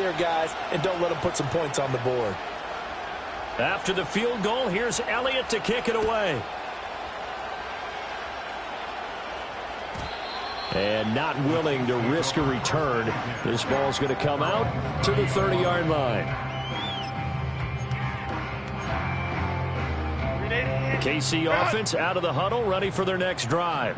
there, guys, and don't let them put some points on the board. After the field goal, here's Elliott to kick it away. And not willing to risk a return. This ball's going to come out to the 30-yard line. KC offense out of the huddle, ready for their next drive.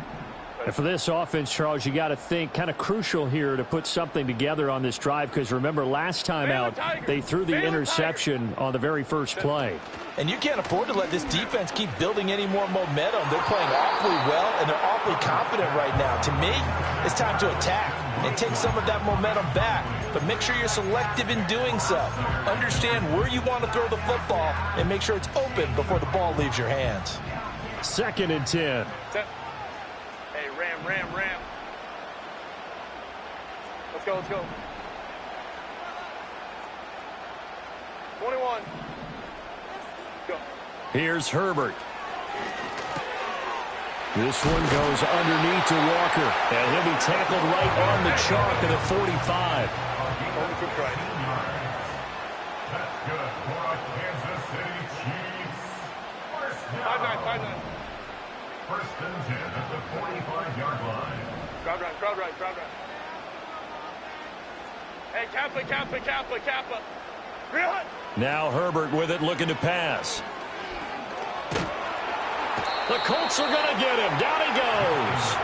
And for this offense, Charles, you got to think kind of crucial here to put something together on this drive, because remember last time out they threw the interception on the very first play. And you can't afford to let this defense keep building any more momentum. They're playing awfully well, and they're awfully confident right now. To me, it's time to attack and take some of that momentum back. But make sure you're selective in doing so. Understand where you want to throw the football and make sure it's open before the ball leaves your hands. 2nd and 10. Hey, Ram. Let's go. 21. Go. Here's Herbert. This one goes underneath to Walker, and he'll be tackled right on the chalk at the 45. Only took right. That's good for our Kansas City Chiefs. 5-9. First and 10 at the 45-yard line. Crowd right. Hey, Kappa. Real hot. Now Herbert with it, looking to pass. The Colts are going to get him. Down he goes.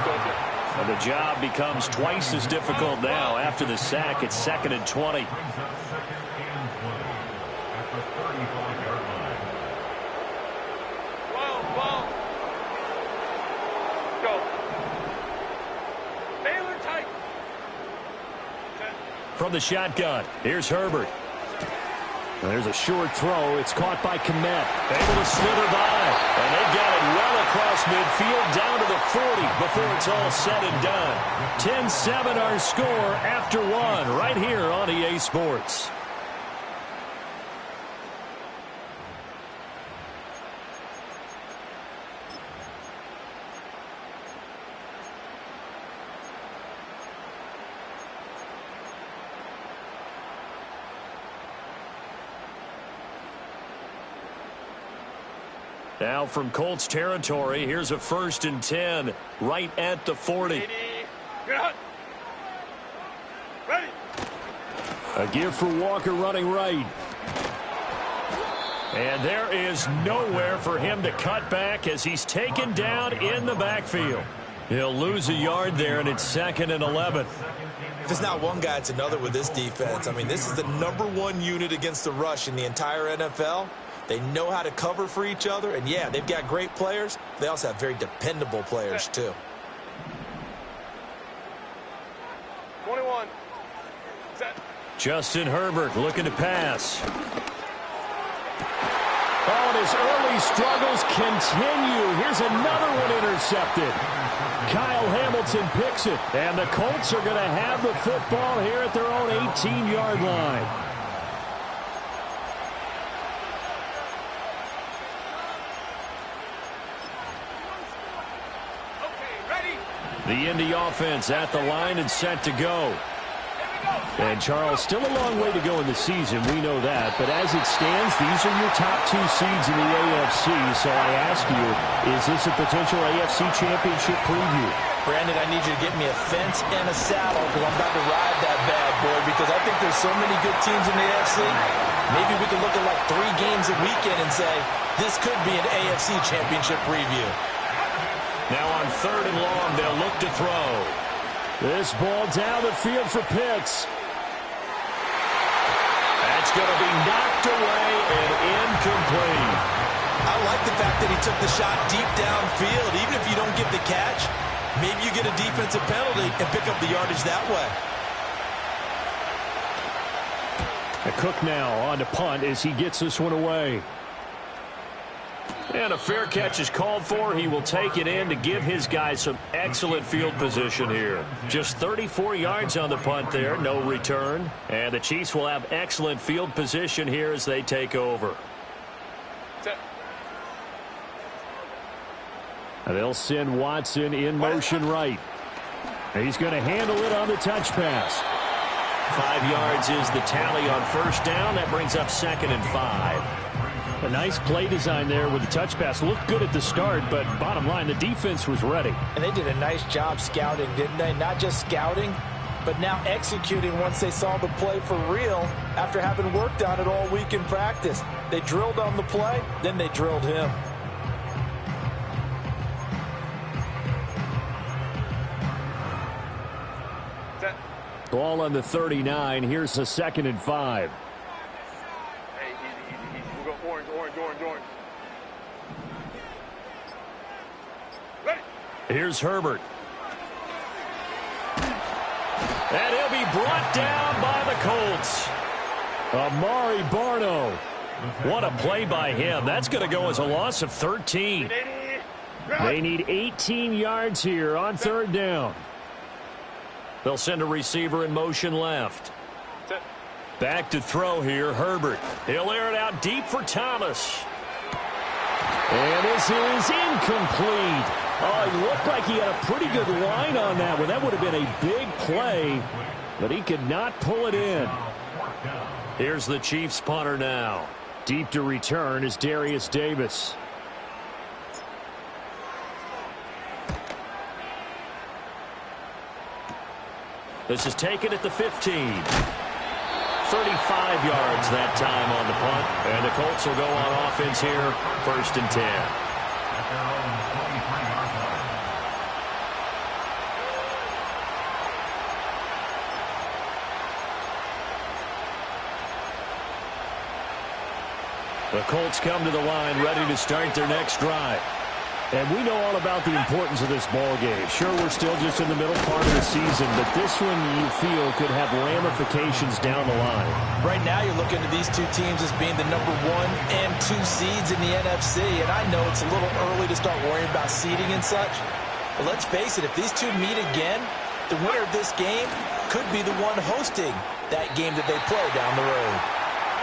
And the job becomes twice as difficult now. After the sack, it's 2nd and 20. Brings up 2nd and 20 at the 35-yard line. Ball. Go. Baylor tight. From the shotgun, here's Herbert. There's a short throw. It's caught by Kmet. Able to slither by. And they got it well across midfield down to the 40 before it's all said and done. 10-7 our score after one right here on EA Sports. Now from Colts territory, here's a 1st and 10 right at the 40. Ready. A give for Walker running right. And there is nowhere for him to cut back as he's taken down in the backfield. He'll lose a yard there, and it's 2nd and 11. If it's not one guy, it's another with this defense. I mean, this is the #1 unit against the rush in the entire NFL. They know how to cover for each other, and yeah, they've got great players. They also have very dependable players, too. 21. Set. Justin Herbert looking to pass. Oh, and his early struggles continue. Here's another one intercepted. Kyle Hamilton picks it, and the Colts are going to have the football here at their own 18-yard line. The Indy offense at the line and set to go. And, Charles, still a long way to go in the season. We know that. But as it stands, these are your top 2 seeds in the AFC. So I ask you, is this a potential AFC championship preview? Brandon, I need you to get me a fence and a saddle because I'm about to ride that bad boy because I think there's so many good teams in the AFC. Maybe we can look at like 3 games a weekend and say, this could be an AFC championship preview. Now on 3rd and long, they'll look to throw. This ball down the field for Pitts. That's going to be knocked away and incomplete. I like the fact that he took the shot deep downfield. Even if you don't get the catch, maybe you get a defensive penalty and pick up the yardage that way. Cook now on to punt as he gets this one away. And a fair catch is called for. He will take it in to give his guys some excellent field position here. Just 34 yards on the punt there, no return. And the Chiefs will have excellent field position here as they take over. And they'll send Watson in motion right. He's going to handle it on the touch pass. 5 yards is the tally on first down. That brings up 2nd and 5. A nice play design there with the touch pass. Looked good at the start, but bottom line, the defense was ready. And they did a nice job scouting, didn't they? Not just scouting, but now executing once they saw the play for real after having worked on it all week in practice. They drilled on the play, then they drilled him. Ball on the 39. Here's the 2nd and 5. Hey, easy. We'll go orange. Ready. Here's Herbert. And he'll be brought down by the Colts. Amari Barno. What a play by him. That's going to go as a loss of 13. They need 18 yards here on 3rd down. They'll send a receiver in motion left. Back to throw here, Herbert. He'll air it out deep for Thomas. And this is incomplete. Oh, he looked like he had a pretty good line on that one. That would have been a big play, but he could not pull it in. Here's the Chiefs punter now. Deep to return is Darius Davis. This is taken at the 15. 35 yards that time on the punt. And the Colts will go on offense here, 1st and 10. At their own 23-yard line. The Colts come to the line ready to start their next drive. And we know all about the importance of this ball game. Sure, we're still just in the middle part of the season, but this one you feel could have ramifications down the line. Right now, you're looking at these two teams as being the number 1 and 2 seeds in the NFC, and I know it's a little early to start worrying about seeding and such, but let's face it, if these two meet again, the winner of this game could be the one hosting that game that they play down the road.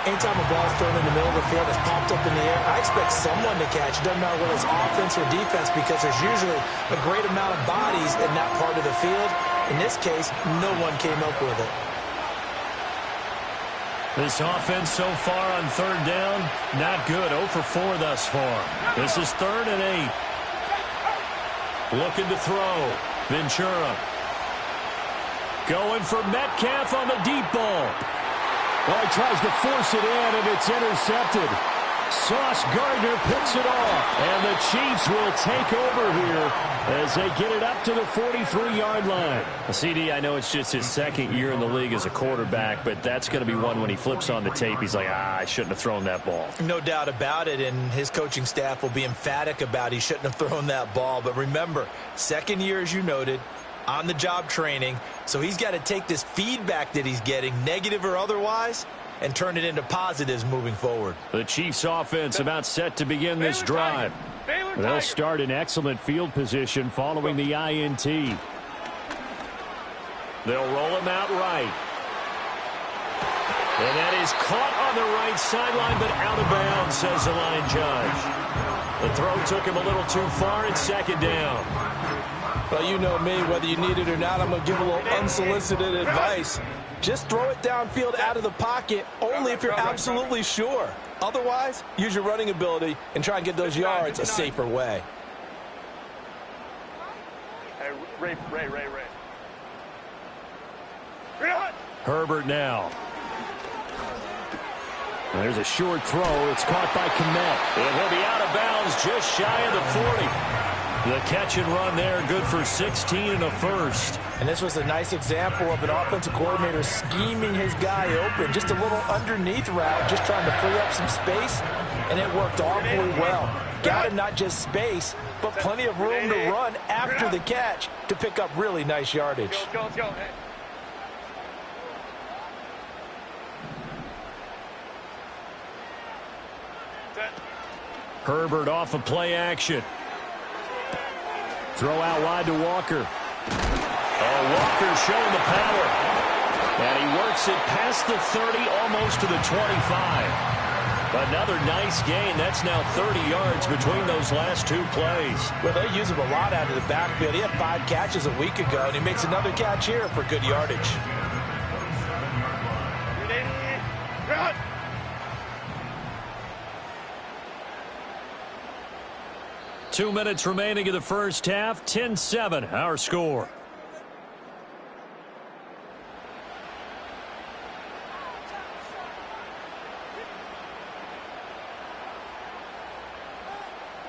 Anytime a ball's thrown in the middle of the field that's popped up in the air, I expect someone to catch. It doesn't matter whether it's offense or defense because there's usually a great amount of bodies in that part of the field. In this case, no one came up with it. This offense so far on 3rd down, not good. 0 for 4 thus far. This is 3rd and 8. Looking to throw. Ventura. Going for Metcalf on the deep ball. Well, he tries to force it in, and it's intercepted. Sauce Gardner picks it off, and the Chiefs will take over here as they get it up to the 43-yard line. CD, I know it's just his 2nd year in the league as a quarterback, but that's going to be one when he flips on the tape. He's like, I shouldn't have thrown that ball. No doubt about it, and his coaching staff will be emphatic about he shouldn't have thrown that ball. But remember, 2nd year, as you noted, on-the-job training, so he's got to take this feedback that he's getting, negative or otherwise, and turn it into positives moving forward. The Chiefs offense about set to begin this drive. They'll start in excellent field position following the INT. They'll roll him out right. And that is caught on the right sideline, but out of bounds, says the line judge. The throw took him a little too far. It's 2nd down. Well, you know me, whether you need it or not, I'm going to give a little unsolicited advice. Just throw it downfield out of the pocket only if you're absolutely sure. Otherwise, use your running ability and try and get those yards a safer way. Hey, Ray. Herbert now. There's a short throw. It's caught by Kmet. And he'll be out of bounds just shy of the 40. The catch and run there, good for 16 and a first. And this was a nice example of an offensive coordinator scheming his guy open. Just a little underneath route, just trying to free up some space, and it worked awfully well. Got him not just space, but plenty of room to run after the catch to pick up really nice yardage. Let's go. Hey. Herbert off of play action. Throw out wide to Walker. Oh, Walker showing the power. And he works it past the 30, almost to the 25. Another nice gain. That's now 30 yards between those last 2 plays. Well, they use him a lot out of the backfield. He had 5 catches a week ago, and he makes another catch here for good yardage. Cut. 2 minutes remaining in the first half. 10-7, our score.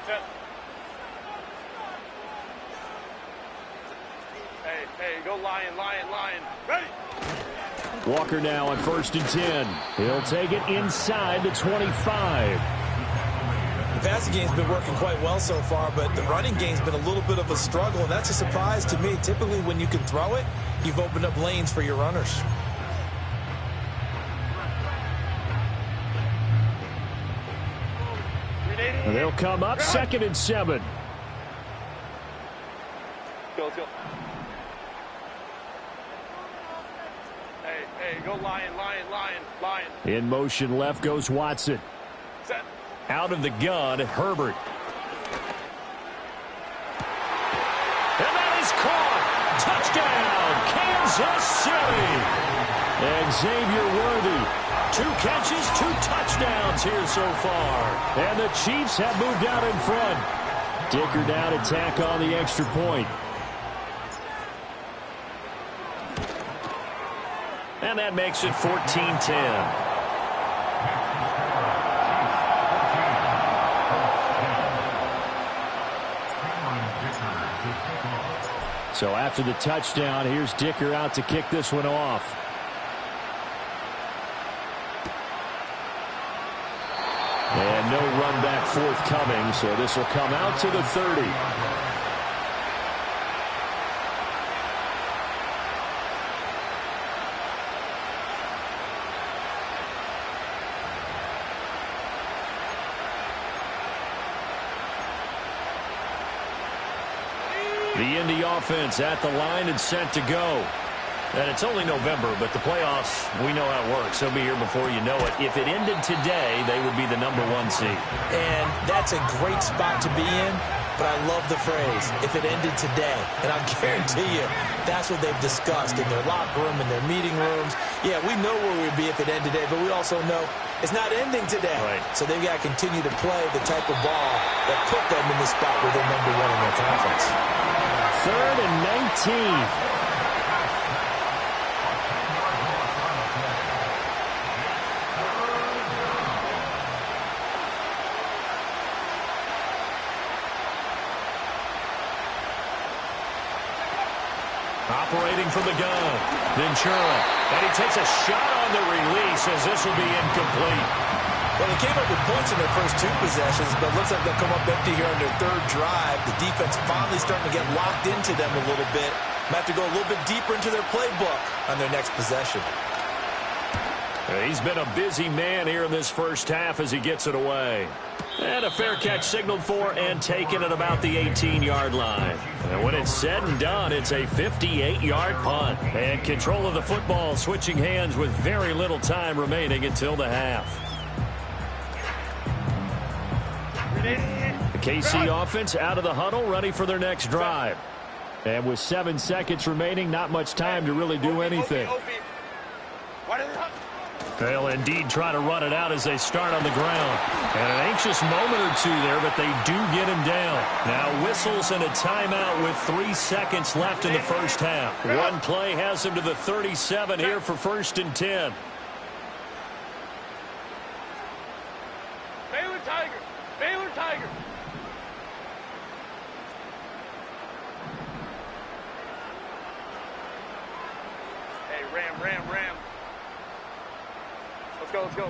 Set. Hey, go Lion. Ready? Walker now on 1st and 10. He'll take it inside the 25. The passing game's been working quite well so far, but the running game's been a little bit of a struggle, and that's a surprise to me. Typically, when you can throw it, you've opened up lanes for your runners. And they'll come up 2nd and 7. Let's go. Hey, go Lion. In motion left goes Watson. Set. Out of the gun, Herbert. And that is caught. Touchdown, Kansas City. And Xavier Worthy. 2 catches, 2 touchdowns here so far. And the Chiefs have moved out in front. Dicker down to tack on the extra point. And that makes it 14-10. So after the touchdown, here's Dicker out to kick this one off. And no run back forthcoming, so this will come out to the 30. The Indy offense at the line and set to go. And it's only November, but the playoffs, we know how it works. They'll be here before you know it. If it ended today, they would be the #1 seed. And that's a great spot to be in, but I love the phrase, if it ended today. And I guarantee you, that's what they've discussed in their locker room, in their meeting rooms. Yeah, we know where we'd be if it ended today, but we also know it's not ending today. Right. So they've got to continue to play the type of ball that put them in the spot where they're #1 in their conference. 3rd and 19. Operating from the gun, Ventura. And he takes a shot on the release as this will be incomplete. Well, they came up with points in their first 2 possessions, but it looks like they'll come up empty here on their 3rd drive. The defense finally starting to get locked into them a little bit. Might have to go a little bit deeper into their playbook on their next possession. He's been a busy man here in this first half as he gets it away. And a fair catch signaled for and taken at about the 18-yard line. And when it's said and done, it's a 58-yard punt. And control of the football switching hands with very little time remaining until the half. The KC offense out of the huddle, ready for their next drive. And with 7 seconds remaining, not much time to really do anything. They'll indeed try to run it out as they start on the ground. And an anxious moment or two there, but they do get him down. Now whistles and a timeout with 3 seconds left in the first half. One play has him to the 37 here for 1st and 10. Baylor Tiger. Hey, Ram. Let's go.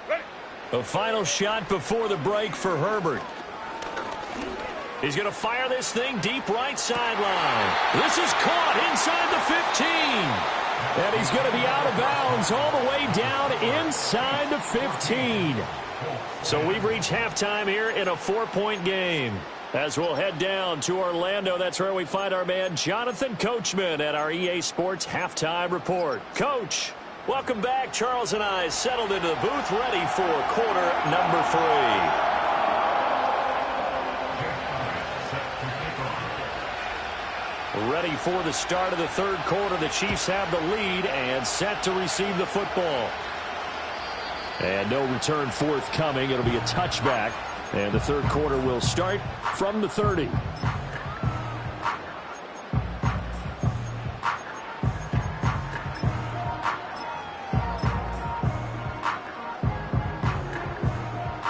Ready. The final shot before the break for Herbert. He's going to fire this thing deep right sideline. This is caught inside the 15. And he's going to be out of bounds all the way down inside the 15. So we've reached halftime here in a 4-point game. As we'll head down to Orlando, that's where we find our man Jonathan Coachman at our EA Sports Halftime Report. Coach, welcome back. Charles and I settled into the booth ready for quarter number 3. ready for the start of the third quarter. The Chiefs have the lead and set to receive the football. And no return forthcoming. It'll be a touchback. And the third quarter will start from the 30.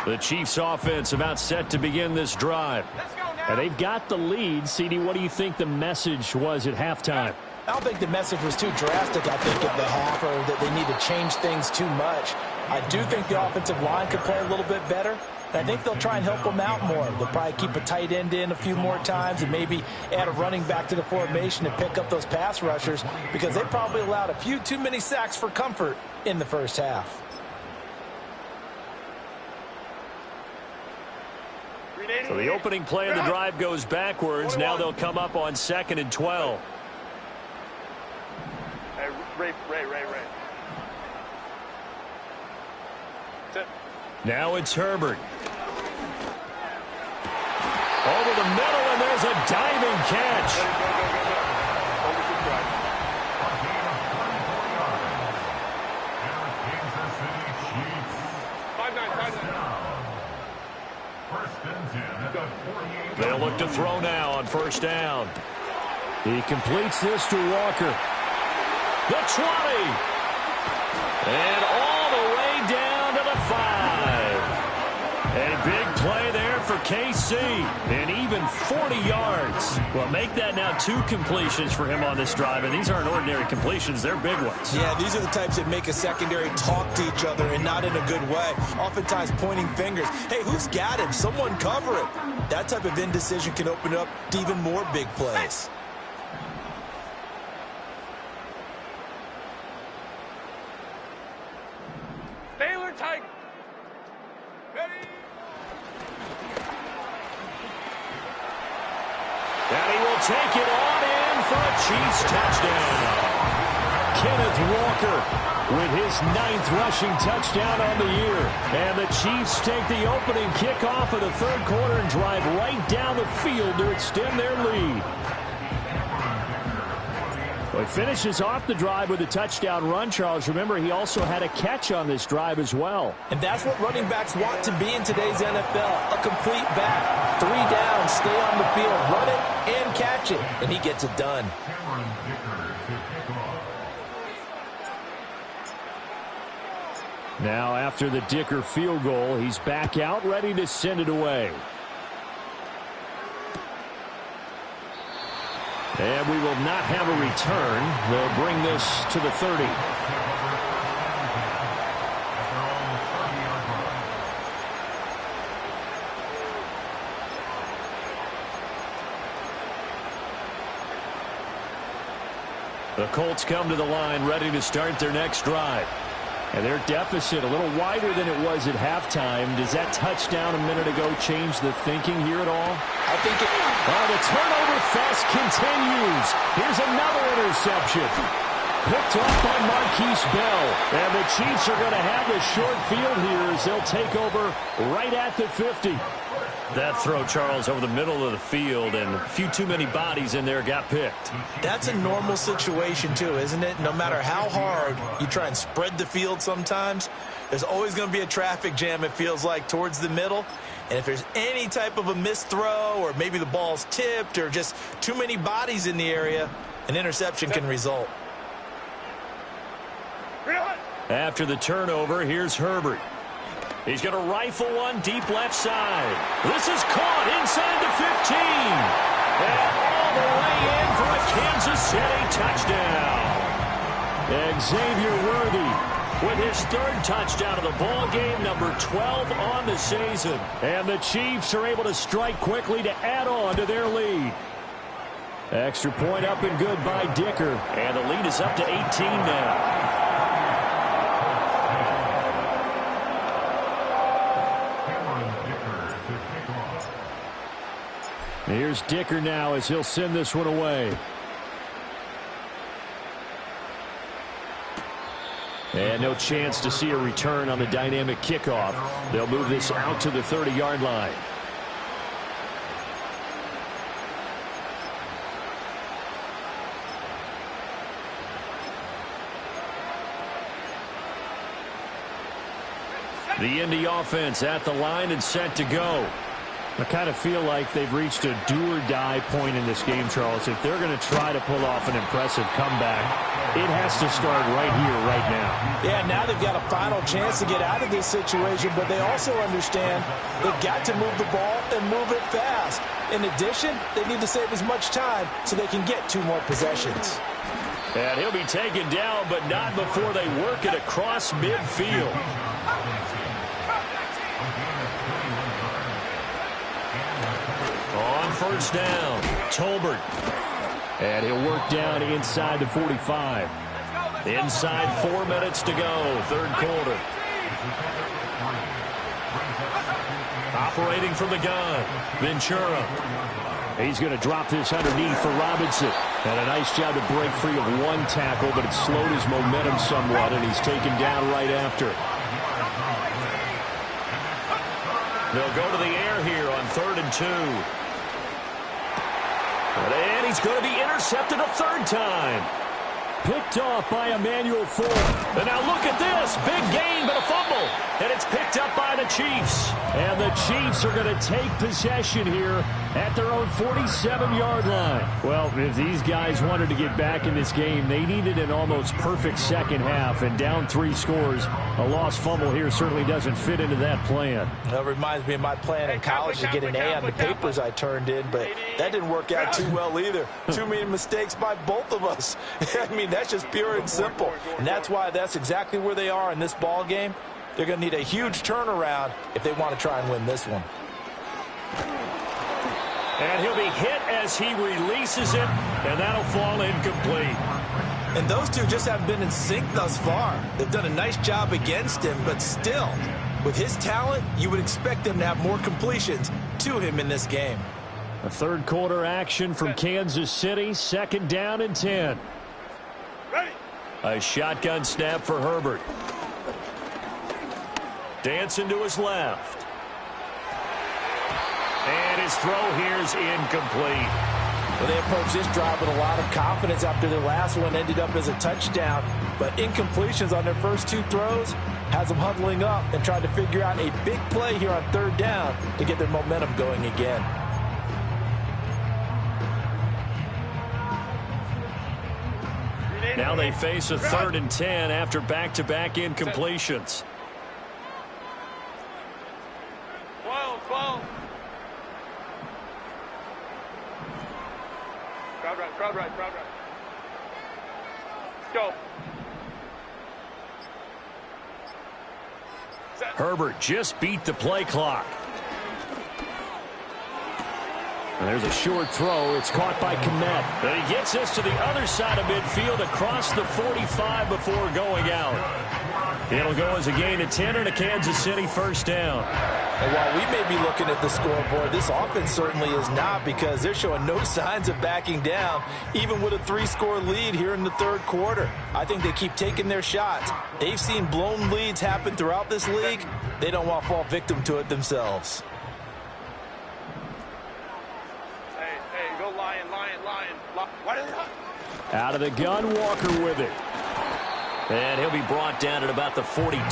The Chiefs offense about set to begin this drive. And they've got the lead. CD, what do you think the message was at halftime? I don't think the message was too drastic, I think, at the half, or that they need to change things too much. I do think the offensive line could play a little bit better. And I think they'll try and help them out more. They'll probably keep a tight end in a few more times and maybe add a running back to the formation and pick up those pass rushers, because they probably allowed a few too many sacks for comfort in the first half. So the opening play of the drive goes backwards. Now they'll come up on 2nd and 12. Hey, Ray. Sit. Now it's Herbert. Over the middle, and there's a diving catch. Go. Over to strike. Kansas City Chiefs. 5-9. First and 10 at the 48. They'll look to throw now on first down. He completes this to Walker. The 20. And all the way down to the 5. A big play there for KC. And even 40 yards. Well, make that now 2 completions for him on this drive. And these aren't ordinary completions. They're big ones. Yeah, these are the types that make a secondary talk to each other, and not in a good way. Oftentimes pointing fingers. Hey, who's got him? Someone cover him. That type of indecision can open up to even more big plays. Baylor Tiger. Ready. And he will take it on in for a Chiefs touchdown. Kenneth Walker with his 9th rushing touchdown on the year. And the Chiefs take the opening kickoff of the third quarter and drive right down the field to extend their lead. Well, he finishes off the drive with a touchdown run, Charles. Remember, he also had a catch on this drive as well. And that's what running backs want to be in today's NFL. A complete back. 3 down, stay on the field, run it, and catch it. And he gets it done. Now, after the Dicker field goal, he's back out, ready to send it away. And we will not have a return. They'll bring this to the 30. The Colts come to the line, ready to start their next drive. And their deficit a little wider than it was at halftime. Does that touchdown a minute ago change the thinking here at all? I think it... The turnover fest continues. Here's another interception. Picked off by Marquise Bell. And the Chiefs are going to have the short field here as they'll take over right at the 50. That throw, Charles, over the middle of the field, and a few too many bodies in there got picked. That's a normal situation, too, isn't it? No matter how hard you try and spread the field sometimes, there's always going to be a traffic jam, it feels like, towards the middle. And if there's any type of a missed throw, or maybe the ball's tipped, or just too many bodies in the area, an interception can result. After the turnover, here's Herbert. He's going to rifle one deep left side. This is caught inside the 15. And all the way in for a Kansas City touchdown. Xavier Worthy with his 3rd touchdown of the ball game, number 12 on the season. And the Chiefs are able to strike quickly to add on to their lead. Extra point up and good by Dicker. And the lead is up to 18 now. Here's Dicker now as he'll send this one away. And no chance to see a return on the dynamic kickoff. They'll move this out to the 30-yard line. The Indy offense at the line and set to go. I kind of feel like they've reached a do-or-die point in this game, Charles. If they're going to try to pull off an impressive comeback, it has to start right here, right now. Yeah, now they've got a final chance to get out of this situation, but they also understand they've got to move the ball and move it fast. In addition, they need to save as much time so they can get 2 more possessions. And he'll be taken down, but not before they work it across midfield. On first down, Tolbert. And he'll work down inside the 45. Inside 4 minutes to go, third quarter. Operating from the gun, Ventura. He's going to drop this underneath for Robinson. And a nice job to break free of 1 tackle, but it slowed his momentum somewhat, and he's taken down right after. They'll go to the air here on 3rd and 2. And he's going to be intercepted a 3rd time. Picked off by Emmanuel Ford. And now look at this. Big gain, but a fumble. And it's picked up by the Chiefs. And the Chiefs are going to take possession here at their own 47-yard line. Well, if these guys wanted to get back in this game, they needed an almost perfect second half. And down 3 scores, a lost fumble here certainly doesn't fit into that plan. That reminds me of my plan in college to get an A on the papers I turned in, but that didn't work out too well either. Too many mistakes by both of us. I mean, that's just pure and simple. And that's why that's exactly where they are in this ball game. They're going to need a huge turnaround if they want to try and win this one. And he'll be hit as he releases it, and that'll fall incomplete. And those two just haven't been in sync thus far. They've done a nice job against him, but still, with his talent, you would expect them to have more completions to him in this game. A 3rd quarter action from Kansas City, 2nd down and 10. A shotgun snap for Herbert. Dancing to his left. And his throw here is incomplete. Well, they approached this drive with a lot of confidence after their last one ended up as a touchdown. But incompletions on their first 2 throws has them huddling up and trying to figure out a big play here on 3rd down to get their momentum going again. Now they face a 3rd and 10 after back-to-back incompletions. 12. Crowd right. Go. Herbert just beat the play clock. And there's a short throw. It's caught by Kmet. And he gets this to the other side of midfield across the 45 before going out. It'll go as a gain of 10 and a Kansas City first down. And while we may be looking at the scoreboard, this offense certainly is not, because they're showing no signs of backing down, even with a 3-score lead here in the 3rd quarter. I think they keep taking their shots. They've seen blown leads happen throughout this league. They don't want to fall victim to it themselves. Hey, go Lion. Out of the gun, Walker with it. And he'll be brought down at about the 42.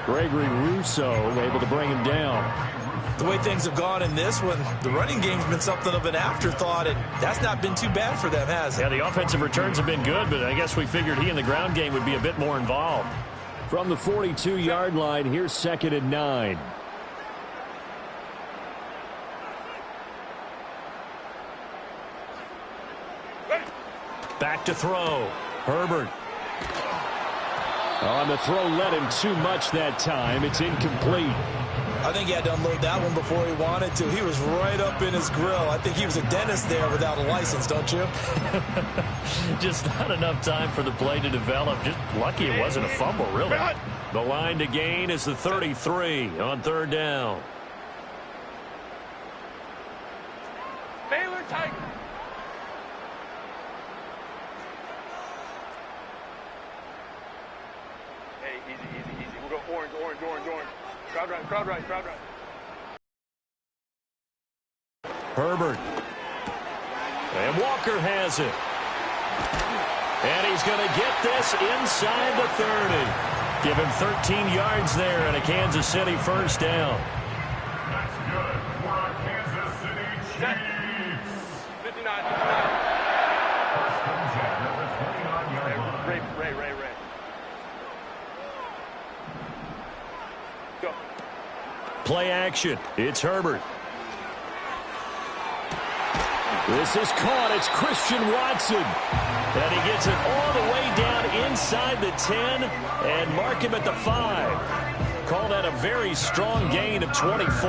Gregory Rousseau able to bring him down. The way things have gone in this one, the running game's been something of an afterthought, and that's not been too bad for them, has it? Yeah, the offensive returns have been good, but I guess we figured he in the ground game would be a bit more involved. From the 42-yard line, here's 2nd and 9. Back to throw. Herbert. On the throw, led him too much that time. It's incomplete. I think he had to unload that one before he wanted to. He was right up in his grill. I think he was a dentist there without a license, don't you? Just not enough time for the play to develop. Just lucky it wasn't a fumble, really. The line to gain is the 33 on 3rd down. Baylor Tigers. Hey, easy. We'll go orange. Crowd right. Herbert. And Walker has it. And he's going to get this inside the 30. Give him 13 yards there and a Kansas City first down. That's good for our Kansas City Chiefs. 59. First and 10 at the 29-yard line. Ray. Go. Play action. It's Herbert. This is caught. It's Christian Watson. And he gets it all the way down inside the 10 and mark him at the 5. Call that a very strong gain of 24.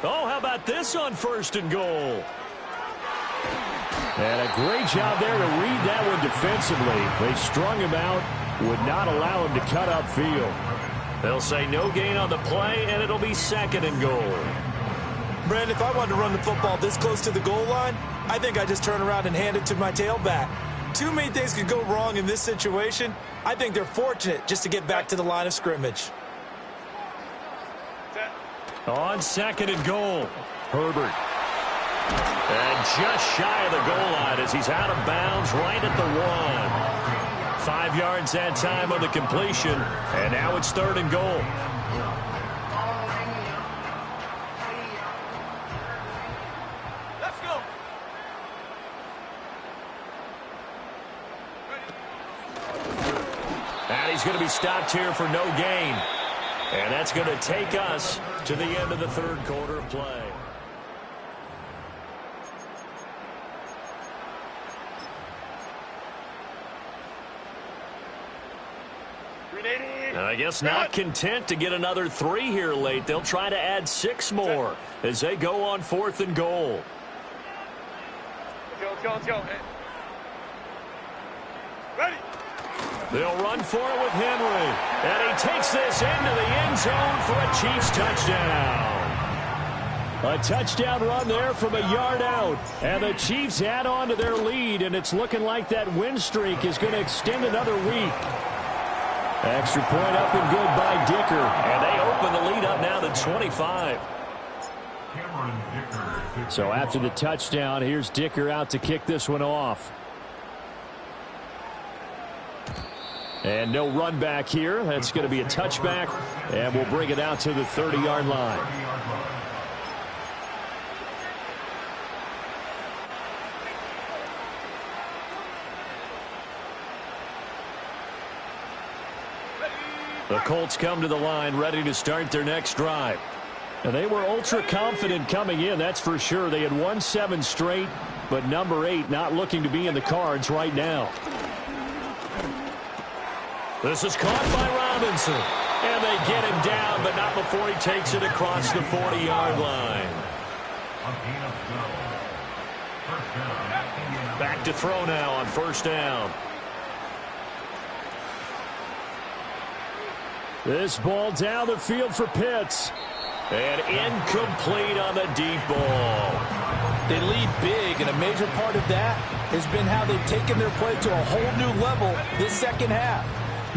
Oh, how about this on first and goal? And a great job there to read that one defensively. They strung him out, would not allow him to cut upfield. They'll say no gain on the play, and it'll be second and goal. Brandon, if I wanted to run the football this close to the goal line, I think I just turn around and hand it to my tailback. Too many things could go wrong in this situation. I think they're fortunate just to get back to the line of scrimmage. On second and goal, Herbert. And just shy of the goal line as he's out of bounds right at the 1. 5 yards that time on the completion, and now it's third and goal. Let's go. And he's going to be stopped here for no gain. And that's going to take us to the end of the third quarter of play. And I guess not content to get another 3 here late. They'll try to add 6 more as they go on fourth and goal. Let's go. Ready. They'll run for it with Henry. And he takes this into the end zone for a Chiefs touchdown. A touchdown run there from a yard out. And the Chiefs add on to their lead, and it's looking like that win streak is going to extend another week. Extra point up and good by Dicker. And they open the lead up now to 25. Cameron Dicker. So after the touchdown, here's Dicker out to kick this one off. And no run back here. That's going to be a touchback, and we'll bring it out to the 30-yard line. The Colts come to the line ready to start their next drive. And they were ultra confident coming in, that's for sure. They had won 7 straight, but number 8 not looking to be in the cards right now. This is caught by Robinson. And they get him down, but not before he takes it across the 40-yard line. Back to throw now on first down. This ball down the field for Pitts. And incomplete on the deep ball. They lead big, and a major part of that has been how they've taken their play to a whole new level this second half.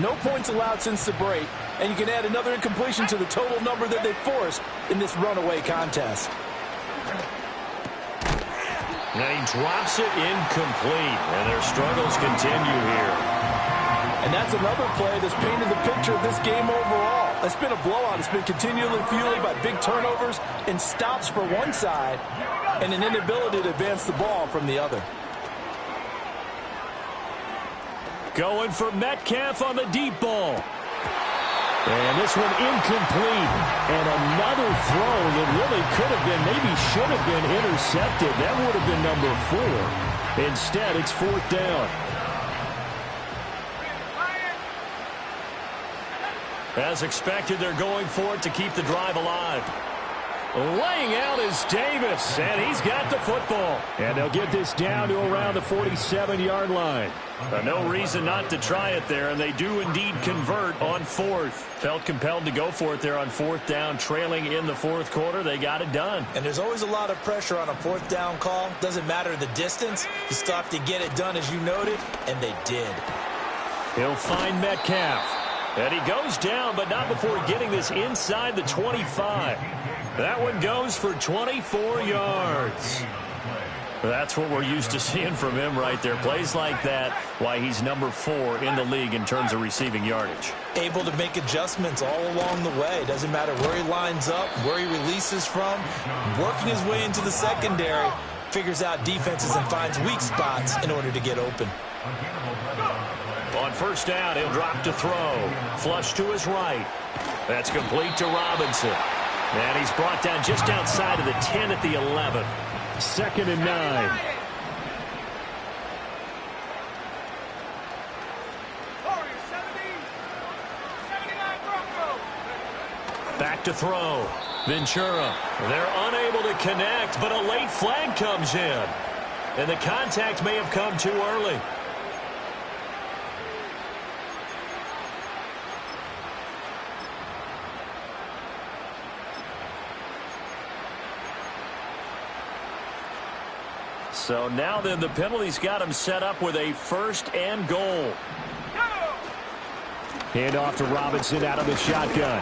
No points allowed since the break, and you can add another incompletion to the total number that they forced in this runaway contest. And he drops it incomplete, and their struggles continue here. And that's another play that's painted the picture of this game overall. It's been a blowout. It's been continually fueled by big turnovers and stops for one side and an inability to advance the ball from the other. Going for Metcalf on the deep ball. And this one incomplete. And another throw that really could have been, maybe should have been intercepted. That would have been number 4. Instead, it's 4th down. As expected, they're going for it to keep the drive alive. Laying out is Davis, and he's got the football. And they'll get this down to around the 47-yard line. No reason not to try it there, and they do indeed convert on 4th. Felt compelled to go for it there on 4th down, trailing in the 4th quarter. They got it done. And there's always a lot of pressure on a 4th down call. Doesn't matter the distance. You still have to get it done, as you noted, and they did. He'll find Metcalf. And he goes down, but not before getting this inside the 25. That one goes for 24 yards. That's what we're used to seeing from him right there. Plays like that, why he's number 4 in the league in terms of receiving yardage. Able to make adjustments all along the way. Doesn't matter where he lines up, where he releases from. Working his way into the secondary. Figures out defenses and finds weak spots in order to get open. On first down, he'll drop to throw. Flush to his right. That's complete to Robinson. And he's brought down just outside of the 10 at the 11. 2nd and 9. Back to throw. Ventura. They're unable to connect, but a late flag comes in. And the contact may have come too early. So now then the penalty's got him set up with a 1st and goal. Hand off to Robinson out of the shotgun.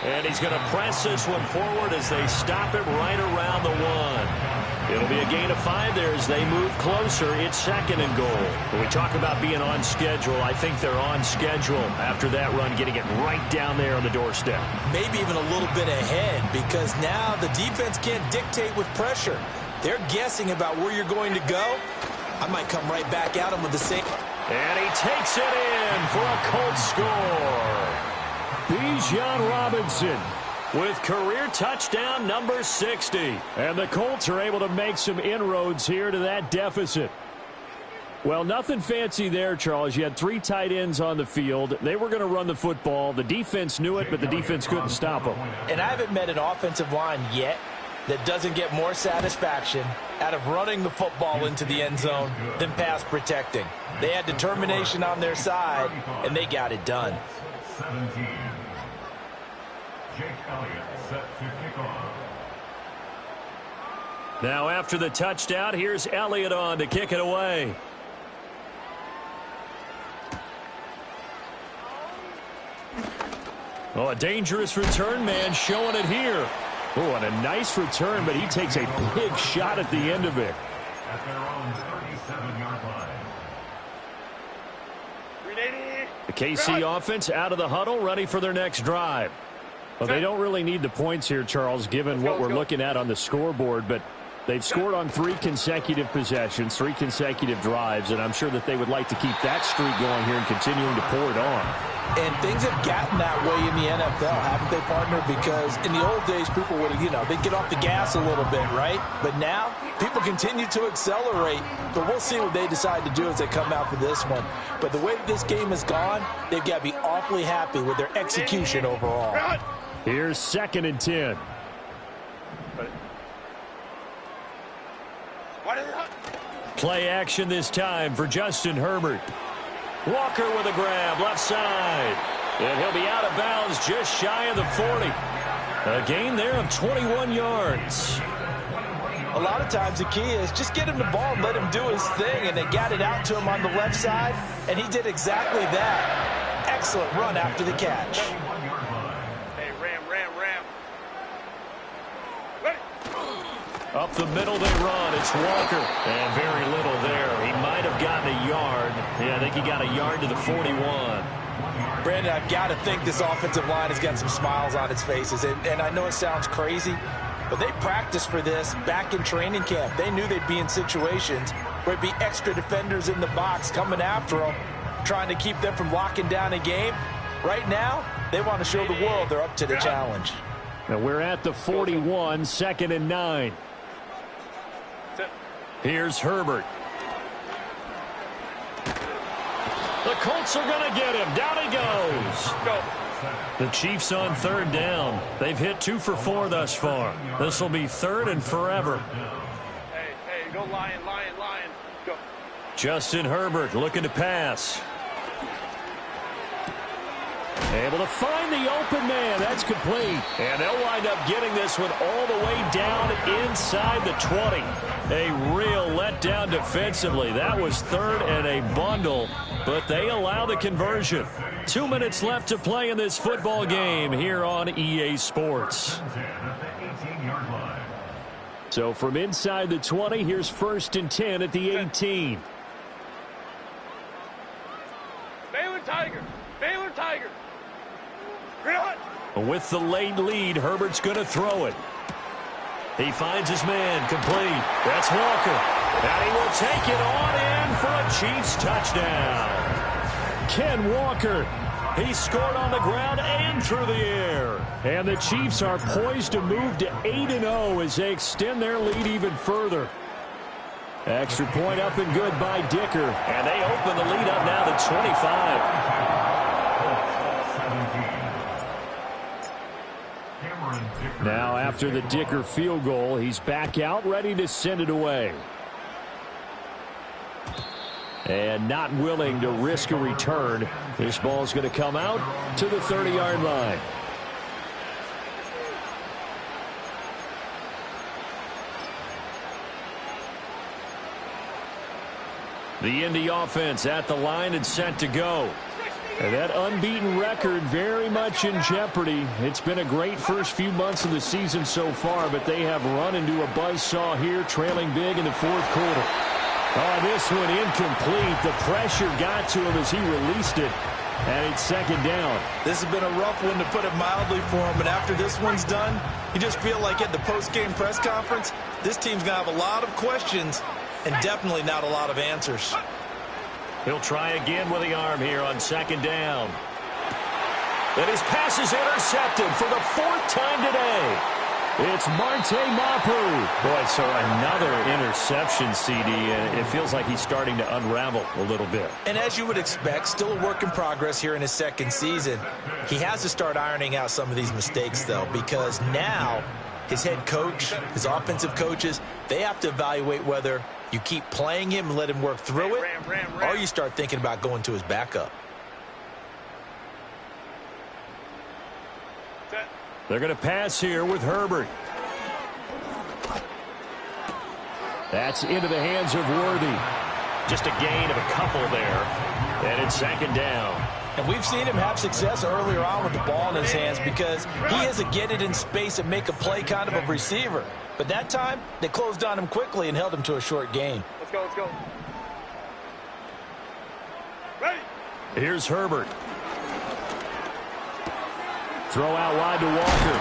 And he's going to press this one forward as they stop it right around the 1. It'll be a gain of 5 there as they move closer. It's 2nd and goal. When we talk about being on schedule, I think they're on schedule after that run, getting it right down there on the doorstep. Maybe even a little bit ahead because now the defense can't dictate with pressure. They're guessing about where you're going to go. I might come right back at him with the same. And he takes it in for a Colts score. Bijan Robinson with career touchdown number 60. And the Colts are able to make some inroads here to that deficit. Well, nothing fancy there, Charles. You had 3 tight ends on the field. They were going to run the football. The defense knew it, but the defense couldn't stop them. And I haven't met an offensive line yet that doesn't get more satisfaction out of running the football into the end zone than pass protecting. They had determination on their side, and they got it done. 17. Jake Elliott set to kick off. Now after the touchdown, here's Elliott on to kick it away. Oh, a dangerous return man showing it here. Oh, and a nice return, but he takes a big shot at the end of it. At their own 37-yard line. The KC offense out of the huddle, ready for their next drive. Well, they don't really need the points here, Charles, given what we're looking at on the scoreboard, but they've scored on 3 consecutive possessions, 3 consecutive drives, and I'm sure that they would like to keep that streak going here and continuing to pour it on. And things have gotten that way in the NFL, haven't they, partner? Because in the old days, people would, they'd get off the gas a little bit, right? But now, people continue to accelerate. But we'll see what they decide to do as they come out for this one. But the way that this game has gone, they've got to be awfully happy with their execution overall. Here's 2nd and 10. Play action this time for Justin Herbert. Walker with a grab, left side. And he'll be out of bounds just shy of the 40. A gain there of 21 yards. A lot of times the key is just get him the ball and let him do his thing. And they got it out to him on the left side, and he did exactly that. Excellent run after the catch. Hey, ram. Up the middle they run. It's Walker. And very little there. He might have gotten a yard. Yeah, I think he got a yard to the 41. Brandon, I've got to think this offensive line has got some smiles on its faces. And I know it sounds crazy, but they practiced for this back in training camp. They knew they'd be in situations where there'd be extra defenders in the box coming after them, trying to keep them from locking down a game. Right now, they want to show the world they're up to the challenge. Now we're at the 41, 2nd and 9. Here's Herbert. The Colts are going to get him. Down he goes. The Chiefs on 3rd down. They've hit 2 for 4 thus far. This will be 3rd and forever. Hey, go Lion. Go. Justin Herbert looking to pass. Able to find the open man. That's complete. And they'll wind up getting this one all the way down inside the 20. A real letdown defensively. That was third and a bundle, but they allow the conversion. 2 minutes left to play in this football game here on EA Sports. So from inside the 20, here's 1st and 10 at the 18. Baylor Tiger. Baylor Tiger. With the late lead, Herbert's going to throw it. He finds his man, complete. That's Walker. And he will take it on in for a Chiefs touchdown. Ken Walker. He scored on the ground and through the air. And the Chiefs are poised to move to 8-0 as they extend their lead even further. Extra point up and good by Dicker. And they open the lead up now to 25. Now after the Dicker field goal, he's back out ready to send it away. And not willing to risk a return. This ball's going to come out to the 30-yard line. The Indy offense at the line and set to go. And that unbeaten record very much in jeopardy. It's been a great first few months of the season so far, but they have run into a buzzsaw here, trailing big in the 4th quarter. Oh, this one incomplete. The pressure got to him as he released it, and it's 2nd down. This has been a rough one, to put it mildly, for him. And after this one's done, you just feel like at the post-game press conference, this team's going to have a lot of questions and definitely not a lot of answers. He'll try again with the arm here on 2nd down. And his pass is intercepted for the 4th time today. It's Marte Mapu. Boy, so another interception, CD, and it feels like he's starting to unravel a little bit. And as you would expect, still a work in progress here in his 2nd season. He has to start ironing out some of these mistakes, though, because now his head coach, his offensive coaches, they have to evaluate whether you keep playing him and let him work through it, or you start thinking about going to his backup. They're going to pass here with Herbert. That's into the hands of Worthy. Just a gain of a couple there. And it's 2nd down. And we've seen him have success earlier on with the ball in his hands because he has a get it in space and make a play kind of a receiver. But that time, they closed on him quickly and held him to a short gain. Let's go, let's go. Ready. Here's Herbert. Throw out wide to Walker.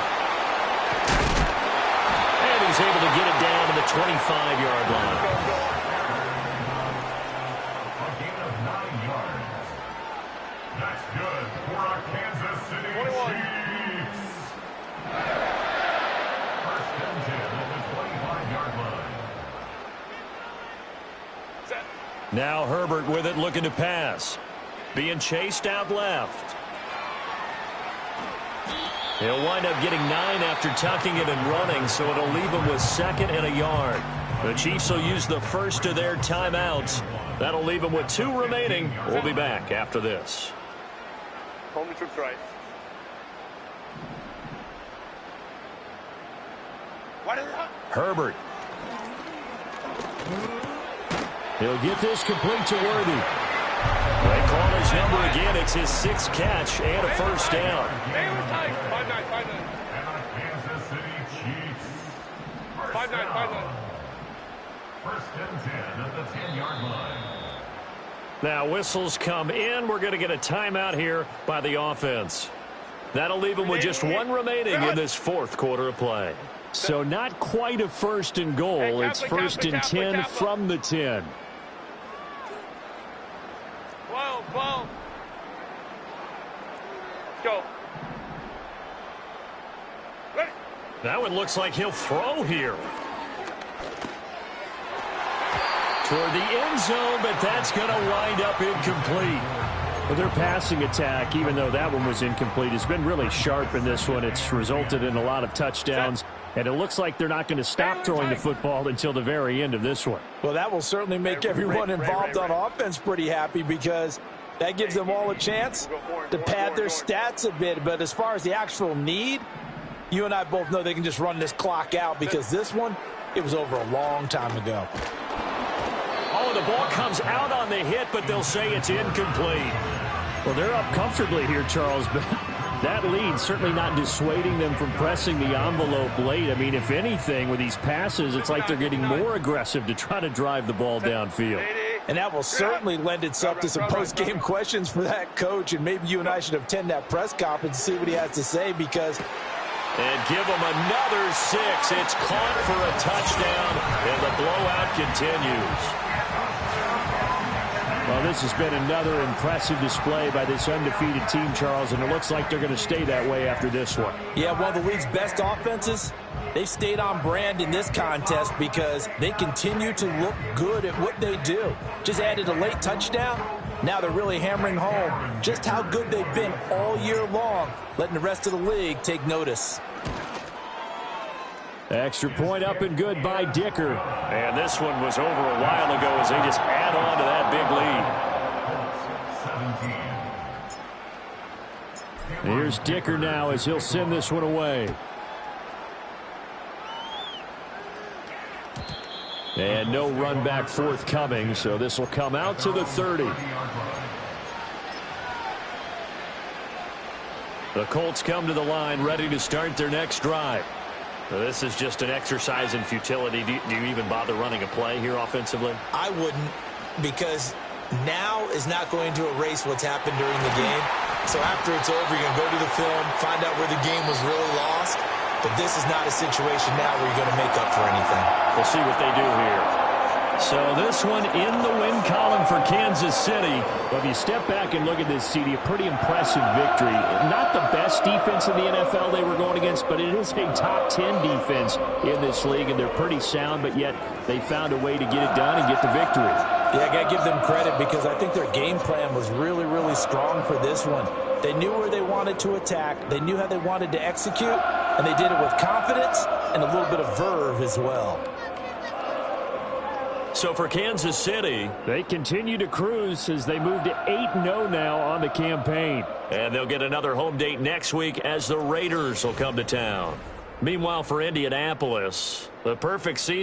And he's able to get it down to the 25-yard line. A gain of 9 yards. That's good for our Kansas City 21. Chiefs. 1st and 10 at the 25-yard line. Set. Now Herbert with it, looking to pass. Being chased out left. He'll wind up getting 9 after tucking it and running, so it'll leave him with 2nd and a yard. The Chiefs will use the first of their timeouts. That'll leave them with 2 remaining. We'll be back after this. Home to troops right. Herbert. He'll get this complete to Worthy. They call his number again. It's his 6th catch and a 1st down. Baylor Tiger. 5-9, 5-9. And our Kansas City Chiefs. 5-9, 5-9. 1st and 10 at the 10-yard line. Now whistles come in. We're going to get a timeout here by the offense. That'll leave them with just 1 remaining in this 4th quarter of play. So not quite a 1st and goal. It's 1st and 10 from the 10. 12. Let's go. Ready. That one looks like he'll throw here. Toward the end zone, but that's going to wind up incomplete. Well, their passing attack, even though that one was incomplete, has been really sharp in this one. It's resulted in a lot of touchdowns, and it looks like they're not going to stop throwing the football until the very end of this one. Well, that will certainly make everyone involved on offense pretty happy because That gives them all a chance to pad their stats a bit. But as far as the actual need, you and I both know they can just run this clock out because this one, it was over a long time ago. Oh, the ball comes out on the hit, but they'll say it's incomplete. Well, they're up comfortably here, Charles, but that lead certainly not dissuading them from pressing the envelope late. I mean, if anything, with these passes, it's like they're getting more aggressive to try to drive the ball downfield. And that will certainly lend itself to some post-game questions for that coach, and maybe you and I should attend that press conference and see what he has to say because... And give him another 6. It's caught for a touchdown, and the blowout continues. Well, this has been another impressive display by this undefeated team, Charles, and it looks like they're going to stay that way after this one. Yeah, one of the league's best offenses. They've stayed on brand in this contest because they continue to look good at what they do. Just added a late touchdown. Now they're really hammering home just how good they've been all year long, letting the rest of the league take notice. Extra point up and good by Dicker. And this one was over a while ago as they just add on to that big lead. Here's Dicker now as he'll send this one away. And no run back forthcoming, so this will come out to the 30. The Colts come to the line ready to start their next drive. Well, this is just an exercise in futility. Do you even bother running a play here offensively? I wouldn't, because now is not going to erase what's happened during the game. So after it's over, you're going to go to the film, find out where the game was really lost. But this is not a situation now where you're going to make up for anything. We'll see what they do here. So this one in the win column for Kansas City. Well, if you step back and look at this, CD, a pretty impressive victory. Not the best defense in the NFL they were going against, but it is a top 10 defense in this league, and they're pretty sound, but yet they found a way to get it done and get the victory. Yeah, I got to give them credit because I think their game plan was really, really strong for this one. They knew where they wanted to attack. They knew how they wanted to execute, and they did it with confidence and a little bit of verve as well. So for Kansas City, they continue to cruise as they move to 8-0 now on the campaign. And they'll get another home date next week as the Raiders will come to town. Meanwhile, for Indianapolis, the perfect season.